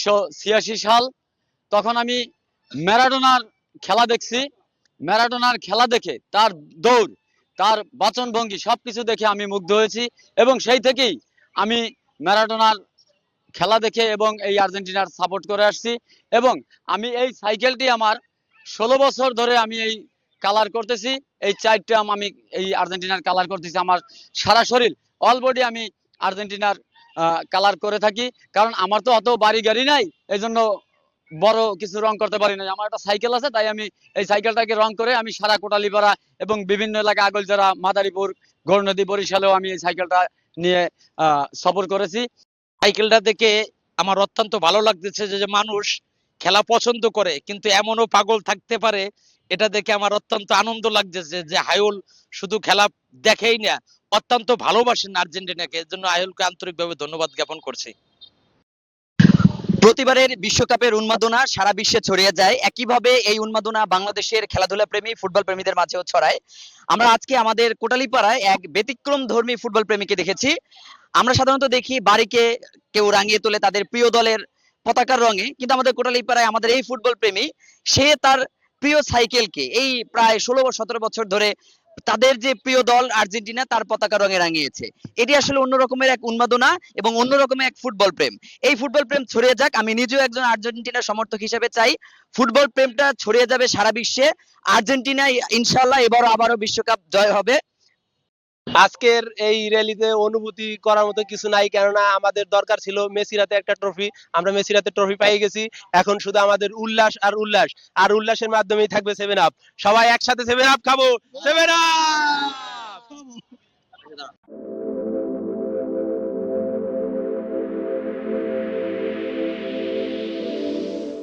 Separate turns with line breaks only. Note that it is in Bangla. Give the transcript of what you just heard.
1986 সাল। তখন আমি ম্যারাডোনার খেলা দেখছি। ম্যারাডোনার খেলা দেখে তার দৌড়, তার বাচনভঙ্গি সবকিছু দেখে আমি মুগ্ধ হয়েছি এবং সেই থেকেই আমি ম্যারাডোনার খেলা দেখে এবং এই আর্জেন্টিনার সাপোর্ট করে আসছি। এবং আমি এই সাইকেলটি আমার 16 বছর ধরে আমি এই কালার করতেছি। এই 4টা আমি এই আর্জেন্টিনার কালার করতেছি। আমার সারা শরীর অল বডি আমি আর্জেন্টিনার কালার করে থাকি। কারণ আমার তো অত বাড়ি গাড়ি নাই, এই জন্য বড় কিছু রং করতে পারি না। আমার একটা সাইকেল আছে, তাই আমি এই সাইকেলটাকে রং করে আমি সারা কোটালীপাড়া এবং বিভিন্ন এলাকা আগলঝাড়া, মাদারীপুর, গৌরনদী, বরিশালেও আমি এই সাইকেলটা নিয়ে সফর করেছি।
সাইকেলটা দেখে আমার অত্যন্ত ভালো লাগতেছে যে মানুষ খেলা পছন্দ করে কিন্তু এমনও পাগল থাকতে পারে, এটা দেখে আমার অত্যন্ত আনন্দ লাগতেছে যে হায়ুল শুধু খেলা দেখেই না, অত্যন্ত ভালোবাসেন আর্জেন্টিনাকে। এর জন্য আয়ুলকে আন্তরিকভাবে ধন্যবাদ জ্ঞাপন করছি।
প্রতিবারের বিশ্বকাপের উন্মাদনা সারা বিশ্বে ছড়িয়ে যায়, একইভাবে এই উন্মাদনা বাংলাদেশের খেলাধুলা প্রেমী, ফুটবল প্রেমীদের মাঝেও ছড়ায়। আমরা আজকে আমাদের কোটালীপাড়ায় এক ব্যতিক্রম ধর্মী ফুটবল প্রেমীকে দেখেছি। আমরা সাধারণত দেখি বাড়িকে কেউ রাঙিয়ে তোলে তাদের প্রিয় দলের পতাকার রঙে, কিন্তু আমাদের কোটালীপাড়ায় আমাদের এই ফুটবল প্রেমী, সে তার প্রিয় সাইকেলকে এই প্রায় 16-17 বছর ধরে তাদের যে প্রিয় দল আর্জেন্টিনা তার পতাকা রঙে রাঙিয়েছে। এটি আসলে অন্য রকমের এক উন্মাদনা এবং অন্য রকমের এক ফুটবল প্রেম। এই ফুটবল প্রেম ছড়িয়ে যাক। আমি নিজেও একজন আর্জেন্টিনার সমর্থক হিসেবে চাই ফুটবল প্রেমটা ছড়িয়ে যাবে সারা বিশ্বে। আর্জেন্টিনা ইনশাআল্লাহ এবারও আবারও বিশ্বকাপ জয় হবে।
আজকের এই র্যালিতে অনুভূতি করার মতো কিছু নাই, কেননা আমাদের দরকার ছিল মেসির হাতে একটা ট্রফি। আমরা মেসির হাতে ট্রফি পেয়ে গেছি। এখন শুধু আমাদের উল্লাস আর উল্লাস, আর উল্লাসের মাধ্যমেই থাকবে 7 আপ। সবাই একসাথে 7 আপ খাবো। 7 আপ।